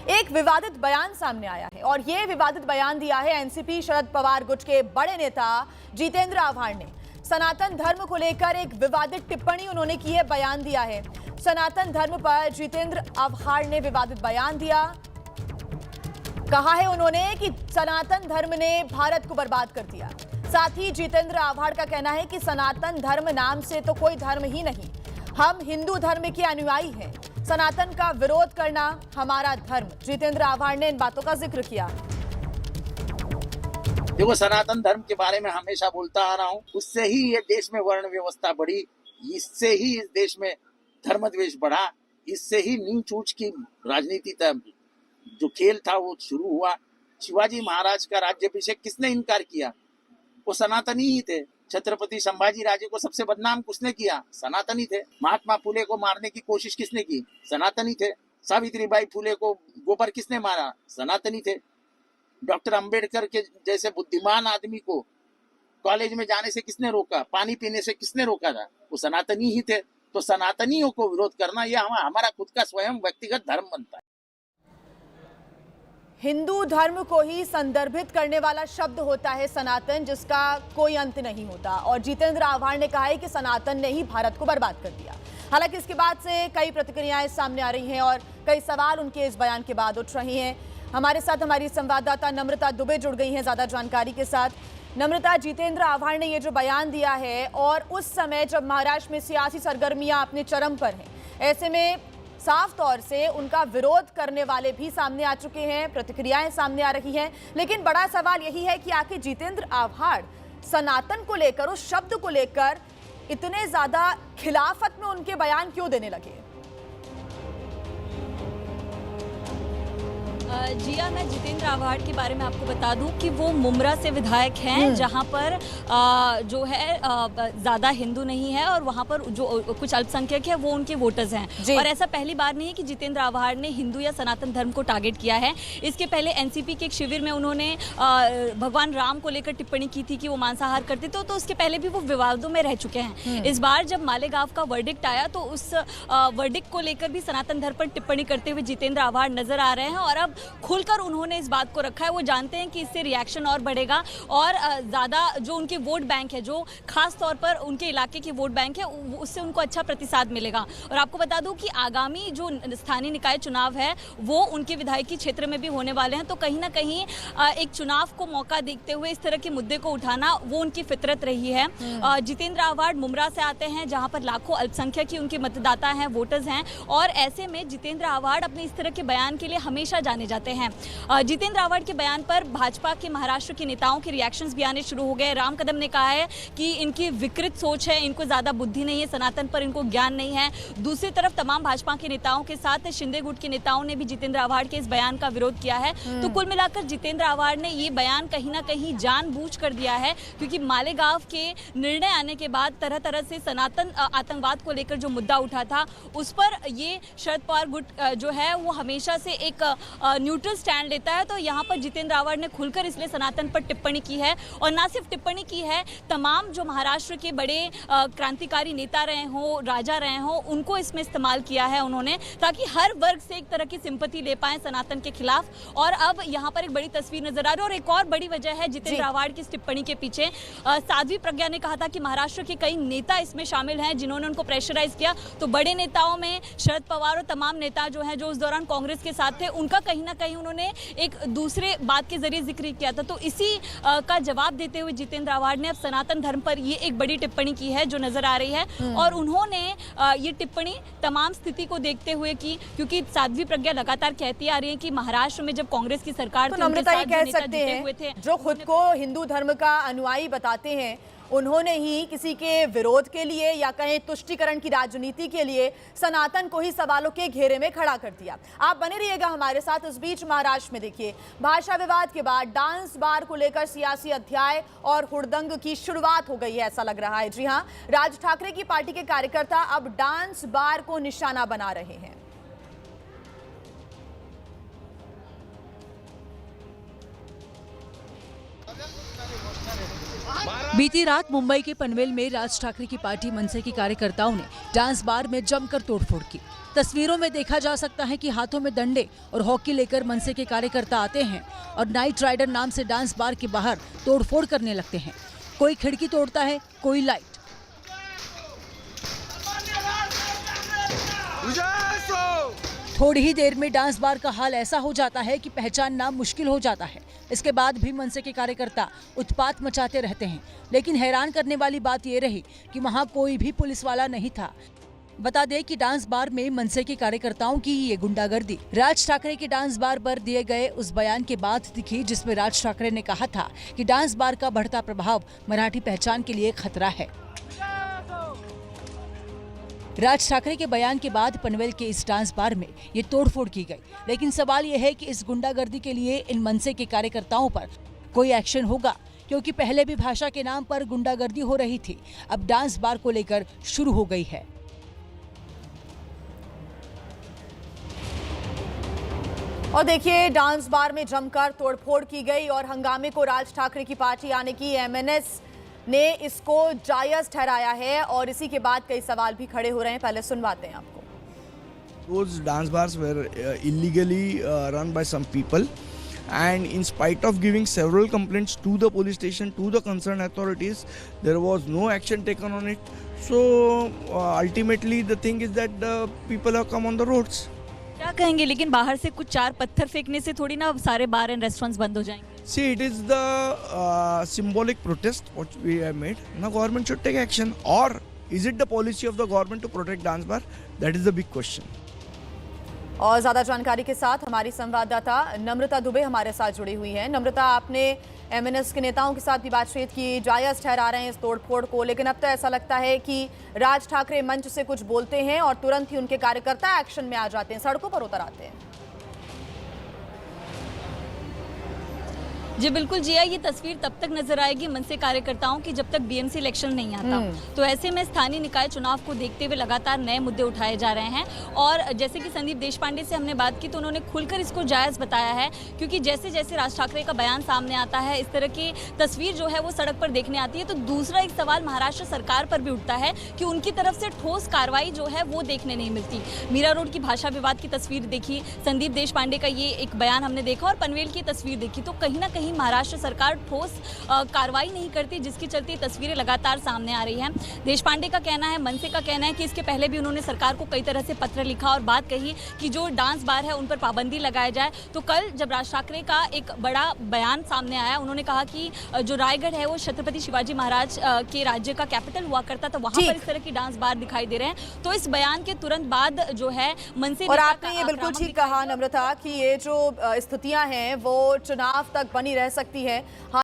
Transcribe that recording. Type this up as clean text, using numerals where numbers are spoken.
एक विवादित बयान सामने आया है और ये विवादित बयान दिया है एनसीपी शरद पवार गुट के बड़े नेता जितेंद्र आव्हाड ने। सनातन धर्म को लेकर एक विवादित टिप्पणी उन्होंने की है, बयान दिया है। सनातन धर्म पर जितेंद्र आव्हाड ने विवादित बयान दिया। कहा है उन्होंने कि सनातन धर्म ने भारत को बर्बाद कर दिया। साथ ही जितेंद्र आव्हाड का कहना है कि सनातन धर्म नाम से तो कोई धर्म ही नहीं, हम हिंदू धर्म के अनुयायी हैं। सनातन का विरोध करना हमारा धर्म। जितेंद्र आव्हाड ने इन बातों का जिक्र किया। देखो, सनातन धर्म के बारे में हमेशा बोलता आ रहा हूँ, उससे ही ये देश में वर्ण व्यवस्था बढ़ी, इससे ही इस देश में धर्म द्वेष बढ़ा, इससे ही नीच ऊंच की राजनीति जो खेल था वो शुरू हुआ। शिवाजी महाराज का राज्याभिषेक किसने इनकार किया? वो सनातनी ही थे। छत्रपति संभाजी राजे को सबसे बदनाम किसने किया? सनातनी थे। महात्मा फुले को मारने की कोशिश किसने की? सनातनी थे। सावित्रीबाई फुले को गोबर किसने मारा? सनातनी थे। डॉक्टर अंबेडकर के जैसे बुद्धिमान आदमी को कॉलेज में जाने से किसने रोका? पानी पीने से किसने रोका था? वो सनातनी ही थे। तो सनातनियों को विरोध करना यह हमारा खुद का स्वयं व्यक्तिगत धर्म बनता है। हिंदू धर्म को ही संदर्भित करने वाला शब्द होता है सनातन, जिसका कोई अंत नहीं होता। और जितेंद्र आव्हाड ने कहा है कि सनातन ने ही भारत को बर्बाद कर दिया। हालांकि इसके बाद से कई प्रतिक्रियाएं सामने आ रही हैं और कई सवाल उनके इस बयान के बाद उठ रहे हैं। हमारे साथ हमारी संवाददाता नम्रता दुबे जुड़ गई हैं ज्यादा जानकारी के साथ। नम्रता, जितेंद्र आव्हाड ने ये जो बयान दिया है और उस समय जब महाराष्ट्र में सियासी सरगर्मियां अपने चरम पर हैं, ऐसे में साफ तौर से उनका विरोध करने वाले भी सामने आ चुके हैं, प्रतिक्रियाएं सामने आ रही हैं। लेकिन बड़ा सवाल यही है कि आखिर जितेंद्र आव्हाड सनातन को लेकर, उस शब्द को लेकर इतने ज्यादा खिलाफत में उनके बयान क्यों देने लगे? जिया, मैं जितेंद्र आव्हाड के बारे में आपको बता दूं कि वो मुमरा से विधायक हैं, जहां पर जो है ज़्यादा हिंदू नहीं है और वहां पर जो कुछ अल्पसंख्यक है वो उनके वोटर्स हैं। और ऐसा पहली बार नहीं है कि जितेंद्र आव्हाड ने हिंदू या सनातन धर्म को टारगेट किया है। इसके पहले एनसीपी के एक शिविर में उन्होंने भगवान राम को लेकर टिप्पणी की थी कि वो मांसाहार करते थे, तो उसके पहले भी वो विवादों में रह चुके हैं। इस बार जब मालेगांव का वर्डिक्ट आया तो उस वर्डिक्ट को लेकर भी सनातन धर्म पर टिप्पणी करते हुए जितेंद्र आव्हाड नजर आ रहे हैं और अब खुलकर उन्होंने इस बात को रखा है। वो जानते हैं कि इससे रिएक्शन और बढ़ेगा और ज़्यादा जो उनके वोट बैंक है, जो खास तौर पर उनके इलाके की वोट बैंक है, उससे उनको अच्छा प्रतिसाद मिलेगा। और आपको बता दूं कि आगामी जो स्थानीय निकाय चुनाव है वो उनके विधायकी क्षेत्र में भी होने वाले हैं, तो कहीं ना कहीं एक चुनाव को मौका देखते हुए इस तरह के मुद्दे को उठाना वो उनकी फितरत रही है। जितेंद्र आव्हाड मुमरा से आते हैं, जहाँ पर लाखों अल्पसंख्यक ही उनके मतदाता हैं, वोटर्स हैं, और ऐसे में जितेंद्र आव्हाड अपने इस तरह के बयान के लिए हमेशा जाने जाते हैं। जितेंद्र आव्हाड के बयान पर भाजपा के महाराष्ट्र के नेताओं के रिएक्शंस भी आने शुरू हो गए। राम कदम ने कहा है कि इनकी विकृत सोच है, इनको ज्यादा बुद्धि नहीं है, सनातन पर इनको ज्ञान नहीं है। दूसरी तरफ तमाम भाजपा के नेताओं के साथ शिंदे गुट के नेताओं ने भी जितेंद्र आव्हाड के इस बयान का विरोध किया है। तो कुल मिलाकर जितेंद्र आव्हाड ने ये बयान कहीं ना कहीं जानबूझ कर दिया है, क्योंकि मालेगांव के निर्णय आने के बाद तरह तरह से सनातन आतंकवाद को लेकर जो मुद्दा उठा था उस पर ये शरद पवार गुट जो है वो हमेशा से एक न्यूट्रल स्टैंड लेता है। तो यहाँ पर जितेंद्र आव्हाड ने खुलकर इसलिए सनातन पर टिप्पणी की है, और ना सिर्फ टिप्पणी की है, तमाम जो महाराष्ट्र के बड़े क्रांतिकारी नेता रहे हों, राजा रहे हों, उनको इसमें इस्तेमाल किया है उन्होंने, ताकि हर वर्ग से एक तरह की सिंपैथी ले पाए सनातन के खिलाफ। और अब यहाँ पर एक बड़ी तस्वीर नजर आ रही है। और एक और बड़ी वजह है जितेंद्र आव्हाड की इस टिप्पणी के पीछे, साध्वी प्रज्ञा ने कहा था कि महाराष्ट्र के कई नेता इसमें शामिल हैं जिन्होंने उनको प्रेशराइज किया। तो बड़े नेताओं में शरद पवार और तमाम नेता जो हैं, जो उस दौरान कांग्रेस के साथ थे, उनका कहीं ना कहीं उन्होंने एक दूसरे बात के जरिए जिक्र किया था। तो इसी का जवाब देते हुए जितेंद्र आव्हाड ने अब सनातन धर्म पर ये एक बड़ी टिप्पणी की है जो नजर आ रही है। और उन्होंने ये टिप्पणी तमाम स्थिति को देखते हुए की, क्योंकि साध्वी प्रज्ञा लगातार कहती आ रही है कि महाराष्ट्र में जब कांग्रेस की सरकार तो नम्रता ये कह सकते हैं जो खुद को हिंदू धर्म का अनुयायी बताते हैं, उन्होंने ही किसी के विरोध के लिए या कहें तुष्टीकरण की राजनीति के लिए सनातन को ही सवालों के घेरे में खड़ा कर दिया। आप बने रहिएगा हमारे साथ। इस बीच महाराष्ट्र में देखिए, भाषा विवाद के बाद डांस बार को लेकर सियासी अध्याय और हुड़दंग की शुरुआत हो गई है, ऐसा लग रहा है। जी हां, राज ठाकरे की पार्टी के कार्यकर्ता अब डांस बार को निशाना बना रहे हैं। बीती रात मुंबई के पनवेल में राज ठाकरे की पार्टी मनसे के कार्यकर्ताओं ने डांस बार में जमकर तोड़फोड़ की। तस्वीरों में देखा जा सकता है कि हाथों में डंडे और हॉकी लेकर मनसे के कार्यकर्ता आते हैं और नाइट राइडर नाम से डांस बार के बाहर तोड़फोड़ करने लगते हैं। कोई खिड़की तोड़ता है, कोई लाइट। थोड़ी ही देर में डांस बार का हाल ऐसा हो जाता है कि पहचानना मुश्किल हो जाता है। इसके बाद भी मनसे के कार्यकर्ता उत्पात मचाते रहते हैं, लेकिन हैरान करने वाली बात ये रही कि वहां कोई भी पुलिस वाला नहीं था। बता दें कि डांस बार में मनसे के कार्यकर्ताओं की ये गुंडागर्दी राज ठाकरे के डांस बार पर दिए गए उस बयान के बाद दिखी, जिसमें राज ठाकरे ने कहा था कि डांस बार का बढ़ता प्रभाव मराठी पहचान के लिए खतरा है। राज ठाकरे के बयान के बाद पनवेल के इस डांस बार में ये तोड़फोड़ की गई, लेकिन सवाल ये है कि इस गुंडागर्दी के लिए इन मनसे के कार्यकर्ताओं पर कोई एक्शन होगा, क्योंकि पहले भी भाषा के नाम पर गुंडागर्दी हो रही थी, अब डांस बार को लेकर शुरू हो गई है। और देखिए, डांस बार में जमकर तोड़फोड़ की गई और हंगामे को राज ठाकरे की पार्टी यानी कि एमएनएस ने इसको जायज ठहराया है और इसी के बाद कई सवाल भी खड़े हो रहे हैं। पहले सुनवाते हैं आपको। Those dance bars were illegally run by some people, and in spite of giving several complaints to the police station, to the concerned authorities, there was no action taken on it. So ultimately the thing is that the people have come on the roads. क्या कहेंगे, लेकिन बाहर से कुछ चार पत्थर फेंकने से थोड़ी ना सारे बार एंड रेस्टोरेंट्स बंद हो जाएंगे। See, it is the symbolic protest what we have made. Now government should take action, or is it the policy of the government to protect dance bar? That is the big question. और ज्यादा जानकारी के साथ हमारी संवाददाता नम्रता दुबे हमारे साथ जुड़ी हुई है। नम्रता, आपने एमएनएस के नेताओं के साथ भी बातचीत की, जायज ठहरा रहे हैं इस तोड़फोड़ को, लेकिन अब तो ऐसा लगता है कि राज ठाकरे मंच से कुछ बोलते हैं और तुरंत ही उनके कार्यकर्ता एक्शन में आ जाते हैं, सड़कों पर उतर आते हैं। जी बिल्कुल जिया, ये तस्वीर तब तक नजर आएगी मनसे कार्यकर्ताओं की जब तक बीएमसी इलेक्शन नहीं आता। तो ऐसे में स्थानीय निकाय चुनाव को देखते हुए लगातार नए मुद्दे उठाए जा रहे हैं और जैसे कि संदीप देशपांडे से हमने बात की तो उन्होंने खुलकर इसको जायज बताया है, क्योंकि जैसे जैसे राज ठाकरे का बयान सामने आता है, इस तरह की तस्वीर जो है वो सड़क पर देखने आती है। तो दूसरा एक सवाल महाराष्ट्र सरकार पर भी उठता है कि उनकी तरफ से ठोस कार्रवाई जो है वो देखने नहीं मिलती। मीरा रोड की भाषा विवाद की तस्वीर देखी, संदीप देशपांडे का ये एक बयान हमने देखा और पनवेल की तस्वीर देखी, तो कहीं ना कहीं महाराष्ट्र सरकार ठोस कार्रवाई नहीं करती, जिसके चलते तस्वीरें लगातार सामने आ रही हैं। देशपांडे का कहना है, मनसे का कहना है कि इसके पहले भी उन्होंने सरकार को कई तरह से पत्र लिखा और बात कही कि जो डांस बार है उन पर पाबंदी लगाया जाए। तो कल जब राज ठाकरे का एक बड़ा बयान सामने आया, उन्होंने कहा कि जो रायगढ़ है वो छत्रपति शिवाजी महाराज के राज्य का कैपिटल हुआ करता था, वहां पर इस तरह की डांस बार दिखाई दे रहे हैं। तो इस बयान के तुरंत बाद जो है मनसे और आपने ये बिल्कुल ठीक कहा नम्रता कि ये जो स्थितियां हैं वो चुनाव तक बनी रह सकती है।